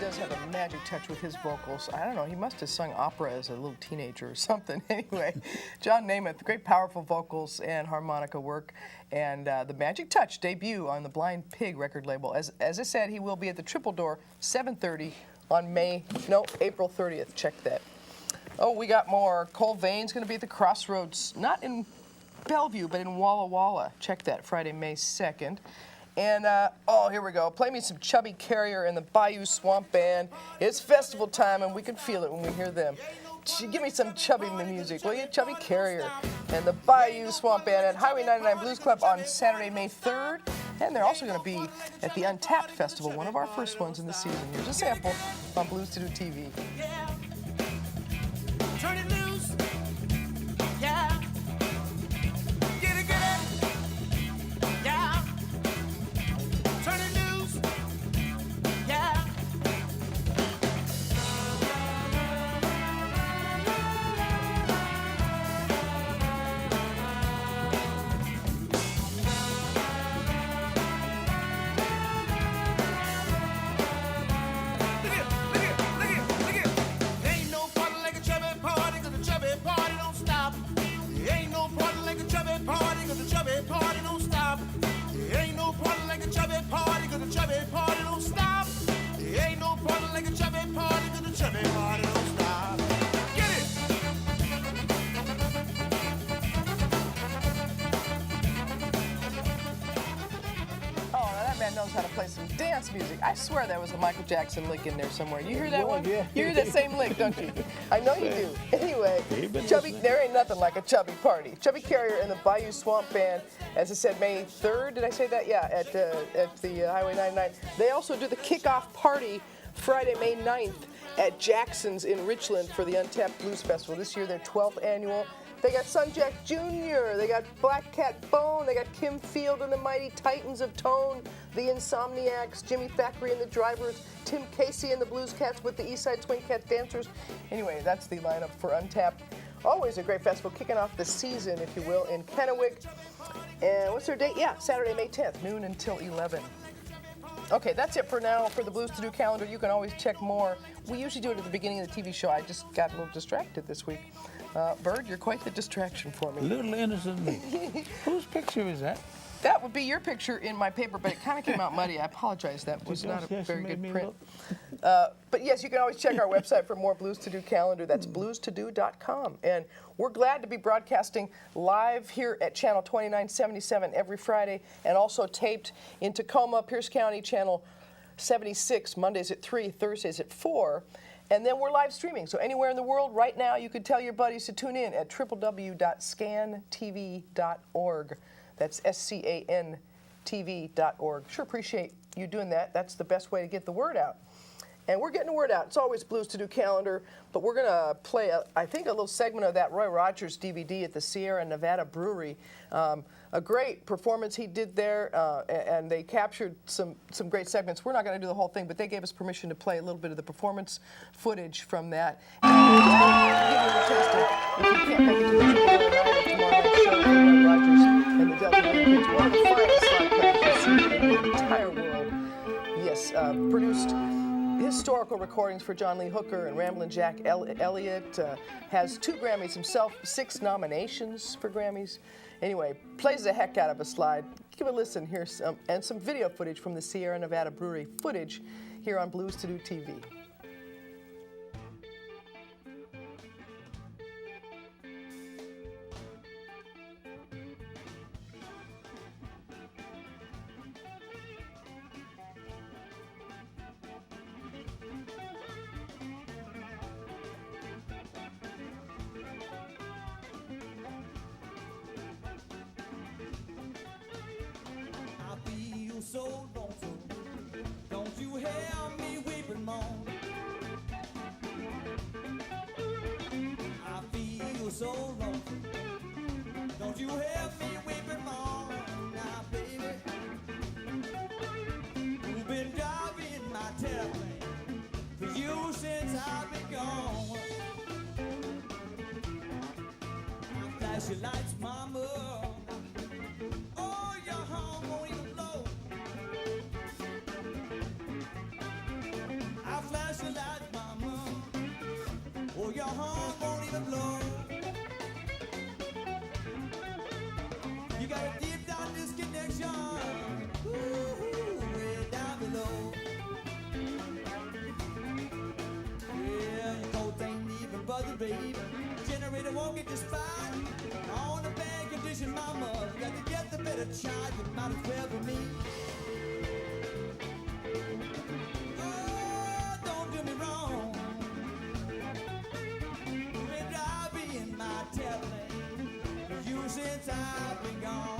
does have a magic touch with his vocals. I don't know, he must have sung opera as a little teenager or something. Anyway, John Namath, great powerful vocals and harmonica work. And the Magic Touch debut on the Blind Pig record label. As I said, he will be at the Triple Door, 7:30 on April 30th. Check that. Oh, we got more. Cole Vane's going to be at the Crossroads, not in Bellevue, but in Walla Walla. Check that, Friday, May 2nd. And, here we go. Play me some Chubby Carrier and the Bayou Swamp Band. It's festival time, and we can feel it when we hear them. Give me some chubby music, will you? Chubby Carrier and the Bayou Swamp Band at Highway 99 Blues Club on Saturday, May 3rd. And they're also going to be at the Untapped Festival, one of our first ones in the season. Here's a sample on Blues to Do TV. Yeah. Turn it loose. Yeah. Get it, get it. Yeah. Turn it loose. Yeah. Party don't stop. There ain't no party like a chubby party, 'cause the chubby party don't stop. There ain't no party like a chubby party, 'cause the chubby party don't stop. Get it! Oh, now that man knows how to play some dance music. I swear that was a Michael Jackson lick in there somewhere. You hear that one? Yeah. You hear that same lick, don't you? I know you do. Anyway, been Chubby, listening. there ain't nothing like a chubby party. Chubby Carrier and the Bayou Swamp Band, as I said, May 3rd. Did I say that? Yeah, at the Highway 99. They also do the kickoff party Friday, May 9th at Jackson's in Richland for the Untapped Blues Festival. This year, their 12th annual. They got Sunjack Jr., they got Black Cat Bone, they got Kim Field and the Mighty Titans of Tone, the Insomniacs, Jimmy Thackeray and the Drivers, Tim Casey and the Blues Cats with the Eastside Swing Cat Dancers. Anyway, that's the lineup for Untapped. Always a great festival, kicking off the season, if you will, in Kennewick. And what's their date? Yeah, Saturday, May 10th, noon until 11. Okay, that's it for now for the Blues to Do calendar. You can always check more. We usually do it at the beginning of the TV show. I just got a little distracted this week. Byrd, you're quite the distraction for me. Little innocently. Whose picture is that? That would be your picture in my paper, but it kind of came out muddy. I apologize. That was not a Yes, very you good made me print. look. But yes, you can always check our website for more Blues to Do calendar. That's bluestodo.com. And we're glad to be broadcasting live here at Channel 2977 every Friday, and also taped in Tacoma, Pierce County, Channel 76, Mondays at 3, Thursdays at 4. And then we're live streaming. So anywhere in the world right now, you could tell your buddies to tune in at www.scantv.org. That's SCANTV.org. Sure appreciate you doing that. That's the best way to get the word out. And we're getting the word out. It's always Blues to Do calendar, but we're going to play, I think, a little segment of that Roy Rogers DVD at the Sierra Nevada Brewery. A great performance he did there, and they captured some great segments. We're not going to do the whole thing, but they gave us permission to play a little bit of the performance footage from that. And if you can't make it to the tomorrow night's show with Roy Rogers and the Delta Olympics, one of the finest slide players you've seen in the entire world. Yes, produced historical recordings for John Lee Hooker and Ramblin' Jack Elliott, has 2 Grammys himself, 6 nominations for Grammys. Anyway, plays the heck out of a slide. Give it a listen. Here's some video footage from the Sierra Nevada Brewery footage here on Blues to Do TV. I feel so lonesome. Don't you hear me weeping moan? I feel so lonesome. Don't you hear me weeping moan? Now, baby, you've been driving my tailplane for you since I've been gone. I flash your lights, mama. Oh, your horn won't even blow. I flash light, mama. Oh, your horn won't even blow. You got a deep down disconnection. Ooh, way down below. Yeah, your coat ain't even buzzing, baby. Generator won't get you spot. On a bad condition, mama. You got to get the better charge. You might as well be me. Oh, don't do me wrong. When I be in my tailplane, for you since I've been gone.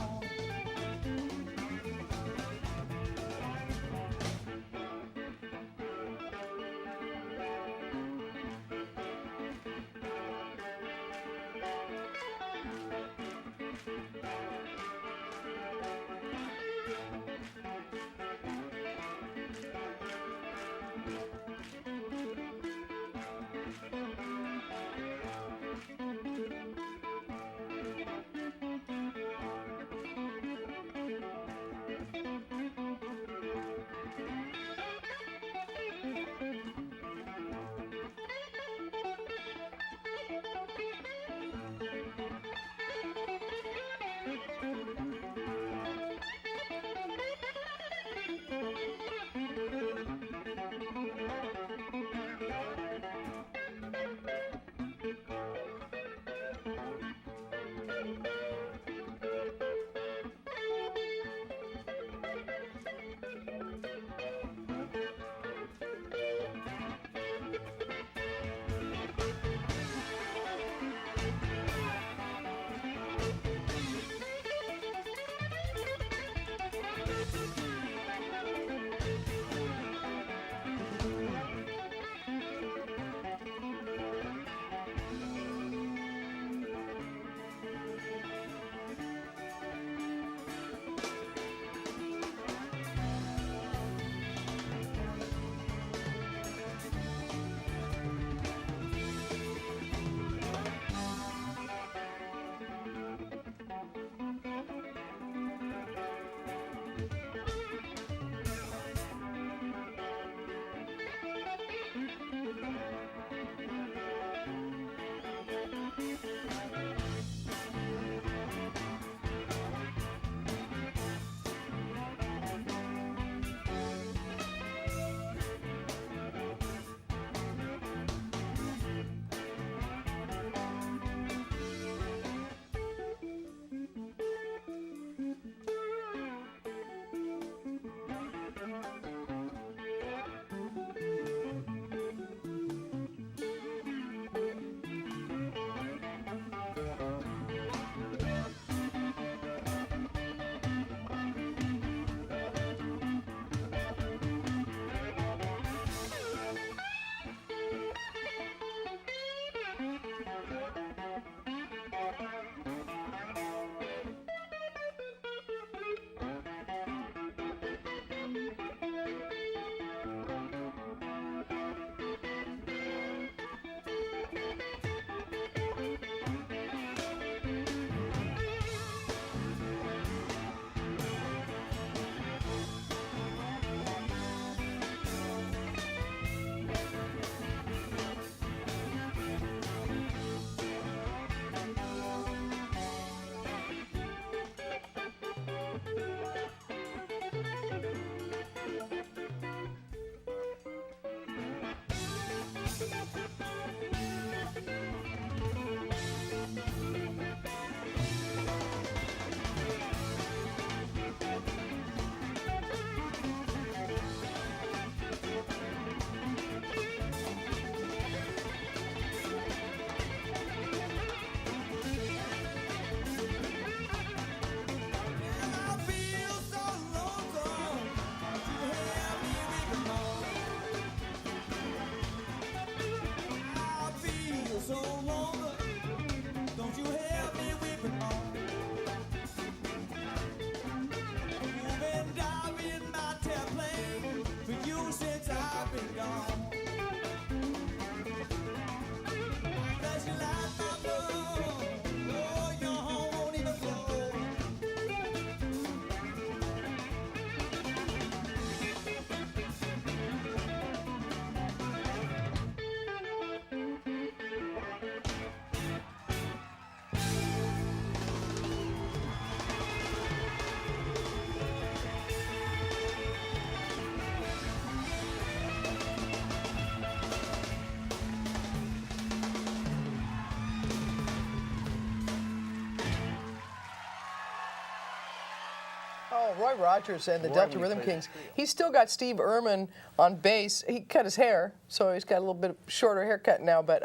Roy Rogers and the Delta Roy Rhythm was Kings. He's still got Steve Ehrman on bass. He cut his hair, so he's got a little bit shorter haircut now, but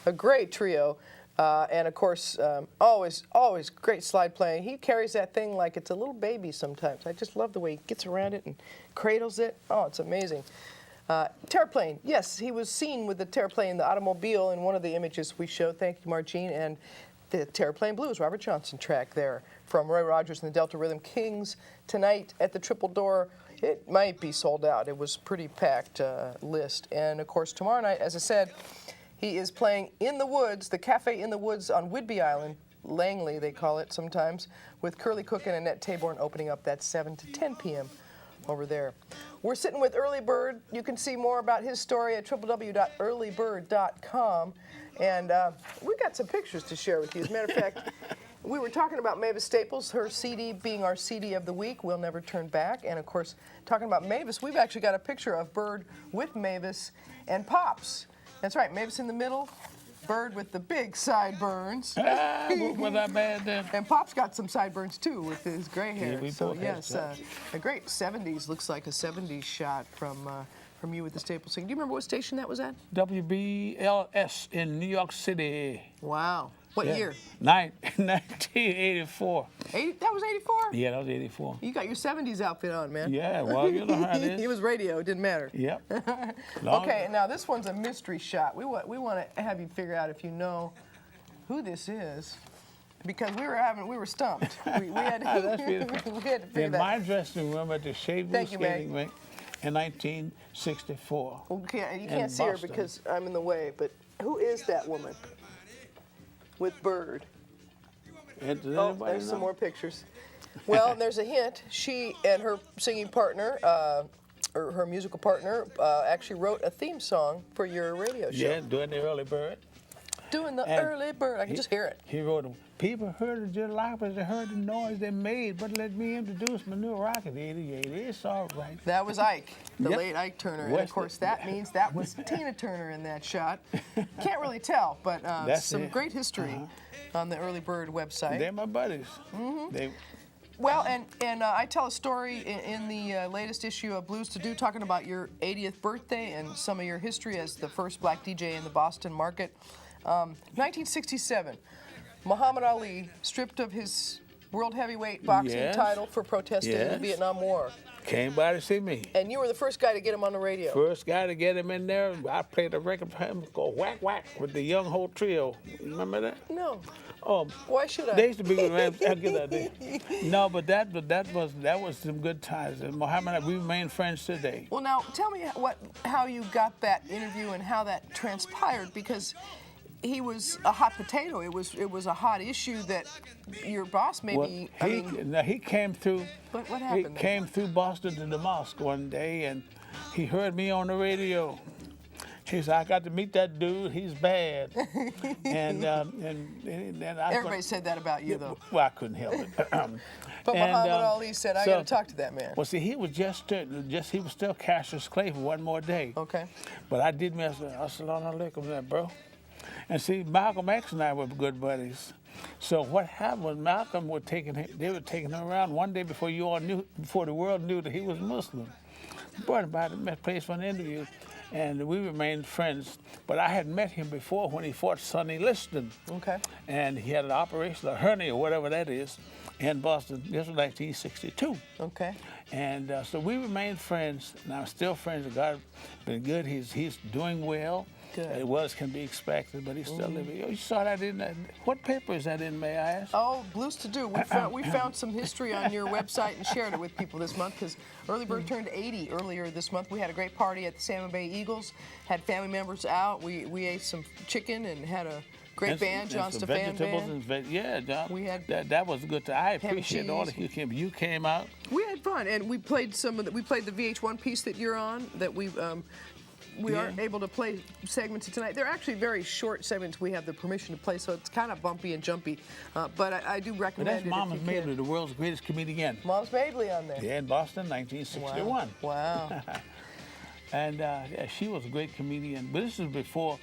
a great trio. And of course, always great slide playing. He carries that thing like it's a little baby sometimes. I just love the way he gets around it and cradles it. Oh, it's amazing. Terraplane, yes, he was seen with the Terraplane, the automobile, in one of the images we showed. Thank you, Margene. And the Terraplane Blues, Robert Johnson track there from Roy Rogers and the Delta Rhythm Kings tonight at the Triple Door. It might be sold out. It was pretty packed list. And of course, tomorrow night, as I said, he is playing in the woods, the Cafe in the Woods on Whidbey Island, Langley they call it sometimes, with Curly Cook and Annette Taborn opening up that 7 to 10 p.m. over there. We're sitting with Early Byrd. You can see more about his story at www.earlybird.com. And we've got some pictures to share with you. As a matter of fact, we were talking about Mavis Staples, her CD being our CD of the week, We'll Never Turn Back. And of course, talking about Mavis, we've actually got a picture of Byrd with Mavis and Pops. That's right, Mavis in the middle, Byrd with the big sideburns. Was that bad then? And Pop's got some sideburns too with his gray hair. Yeah, we So both have yes, that. a great 70s, looks like a 70s shot from you with the Staples singing. Do you remember what station that was at? WBLS in New York City. Wow. What Yeah. year? 1984. 80, that was 84? Yeah, that was 84. You got your 70s outfit on, man. Yeah, well, you know how it is. It was radio, it didn't matter. Yep. Okay, now this one's a mystery shot. We want to have you figure out if you know who this is, because we were stumped. We had That's beautiful. we had to figure In that. my dressing room at the Shade Room Thank you, Meg. Skating Rink in 1964. Okay, you in can't see her Boston. because I'm in the way, but who is that woman with Byrd? And does Oh, anybody there's some know? more pictures. Well, there's a hint. She and her singing partner, or her musical partner, actually wrote a theme song for your radio show. Yeah, doing the Early Bird. Doing the And Early Bird. I can just hear it. He wrote them. People heard the jalopies, they heard the noise they made, but let me introduce my new rocket, 88. It's all right. That was Ike, the Yep. late Ike Turner. And West- of course, that means that was Tina Turner in that shot. Can't really tell, but That's some it. great history on the Early Bird website. They're my buddies. They, Well, and I tell a story in the latest issue of Blues to Do, talking about your 80th birthday and some of your history as the first black DJ in the Boston market. 1967, Muhammad Ali, stripped of his world heavyweight boxing Yes. title for protesting in the Yes. Vietnam War. came by to see me. And you were the first guy to get him on the radio. First guy to get him in there, I played the record for him, go whack whack with the Young Ho Trio. Remember that? No. Oh, Why should I? they used to be good. I'll give that there. No, but that was some good times. And Muhammad, we remain friends today. Well, now tell me how you got that interview and how that transpired, because he was a hot potato. It was a hot issue that your boss maybe. Well, he came through. What He happened? came through Boston to the mosque one day, and he heard me on the radio. He said, "I got to meet that dude. He's bad." and I Everybody said that about you, though. Well, I couldn't help it. But Muhammad Ali said, "I got to talk to that man." Well, see, he was he was still Cassius Clay for one more day. Okay. But I did me. I said, "Assalamu alaikum, there, bro." And see, Malcolm X and I were good buddies. So what happened was Malcolm they were taking him around one day before before the world knew that he was Muslim. Brought him by the place for an interview, and we remained friends. But I had met him before when he fought Sonny Liston. Okay. And he had an operation, a hernia or whatever that is, in Boston. This was 1962. Okay. And so we remained friends, and I'm still friends. God been good. He's doing well. Good. It was can be expected, but he's still living. You saw that in that. What paper is that in, may I ask? Oh, Blues to Do. We found some history on your website and shared it with people this month, because Early Bird turned 80 earlier this month. We had a great party at the Salmon Bay Eagles, had family members out. We ate some chicken and had a great band, John some Stefan vegetables band. yeah, John. We had that was good. I ham appreciate all cheese. that you came. You came out. We had fun, and we played we played the VH1 piece that you're on, that we aren't able to play segments tonight. They're actually very short segments we have the permission to play, so it's kind of bumpy and jumpy. But I do But recommend that's it Mama's if you Mabley, can. the world's greatest comedian. Mom's Mabley on there. Yeah, in Boston, 1961. Wow. And yeah, she was a great comedian. But this is before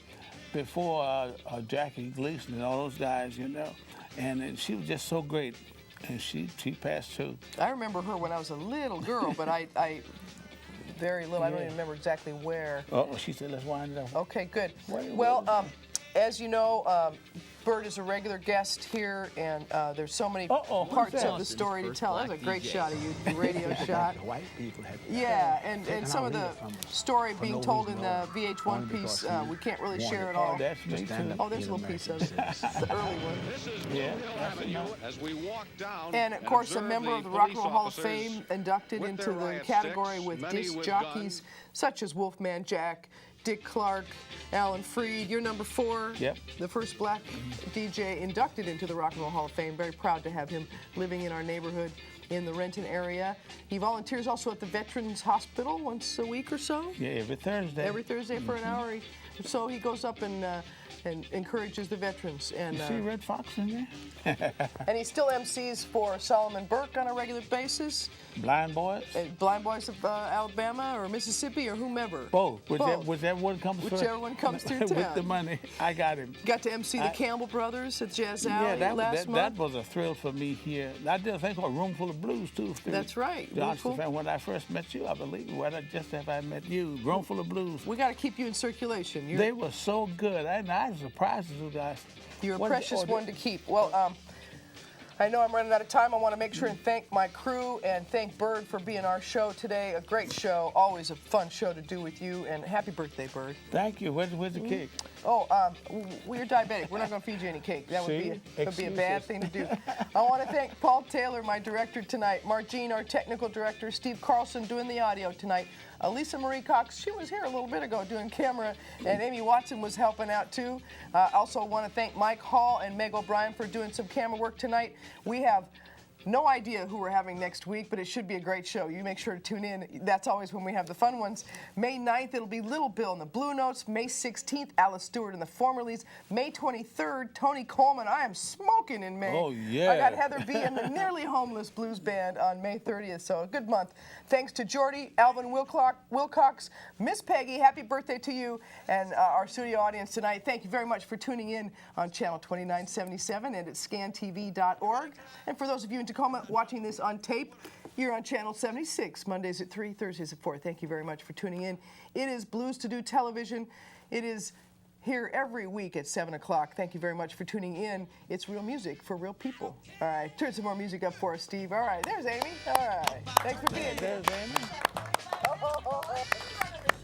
Jackie Gleason and all those guys, you know. And she was just so great. And she passed too. I remember her when I was a little girl, but I very little. I don't even remember exactly where. Oh, she said, let's wind it up. Okay, good. Well, as you know, Byrd is a regular guest here, and there's so many parts of the story to tell. That was a great shot of you, the radio shot. White people have yeah, and some of the story being told in the VH1 piece, we can't really share it all. Oh, that's me too. Oh, there's a little piece of it, the early one. Yeah. As we walk down And of course, a member of the Rock and Roll Hall of Fame inducted into the category with disc jockeys such as Wolfman Jack, Dick Clark, Alan Freed. You're number 4. Yep. The first black DJ inducted into the Rock and Roll Hall of Fame. Very proud to have him living in our neighborhood in the Renton area. He volunteers also at the Veterans Hospital once a week or so. Yeah, every Thursday. Every Thursday for an hour. So he goes up and encourages the veterans. And You see Red Fox in there? and he still MCs for Solomon Burke on a regular basis. Blind Boys? Blind Boys of Alabama or Mississippi or whomever. Both. Both. Whichever one comes first. Whichever one comes through town. With the money, I got him. Got to MC the Campbell Brothers at Jazz Alley last month. That was a thrill for me here. I did a thing called Room Full of Blues, too. Steve. That's right. When I first met you, I believe, just as I met you, Room Full of Blues. We got to keep you in circulation. They were so good. I was surprised at you guys. You're a precious one to keep. Well, I know I'm running out of time. I want to make sure and thank my crew and thank Byrd for being our show today. A great show. Always a fun show to do with you. And happy birthday, Byrd. Thank you. Where's the cake? Oh, we're diabetic. We're not going to feed you any cake. That would be a bad thing to do. I want to thank Paul Taylor, my director tonight, Margene, our technical director, Steve Carlson doing the audio tonight, Lisa Marie Cox, she was here a little bit ago doing camera, and Amy Watson was helping out too. Also want to thank Mike Hall and Meg O'Brien for doing some camera work tonight. We have no idea who we're having next week, but it should be a great show. You make sure to tune in. That's always when we have the fun ones. May 9th, it'll be Little Bill and the Blue Notes. May 16th, Alice Stewart and the Formerlies. May 23rd, Tony Coleman. I am smoking in May. Oh, yeah. I got Heather B. and the Nearly Homeless Blues Band on May 30th, so a good month. Thanks to Jordy, Alvin Wilcox, Miss Peggy, happy birthday to you, and our studio audience tonight. Thank you very much for tuning in on Channel 2977 and at scantv.org. And for those of you in Tacoma watching this on tape, you're on Channel 76, Mondays at 3, Thursdays at 4. Thank you very much for tuning in. It is Blues to Do Television. It is here every week at 7 o'clock. Thank you very much for tuning in. It's real music for real people. All right, turn some more music up for us, Steve. All right, there's Amy. All right, thanks for being here. There's Amy. Oh,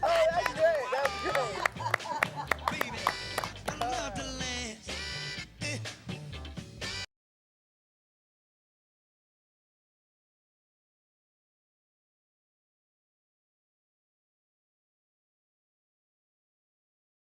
that's great.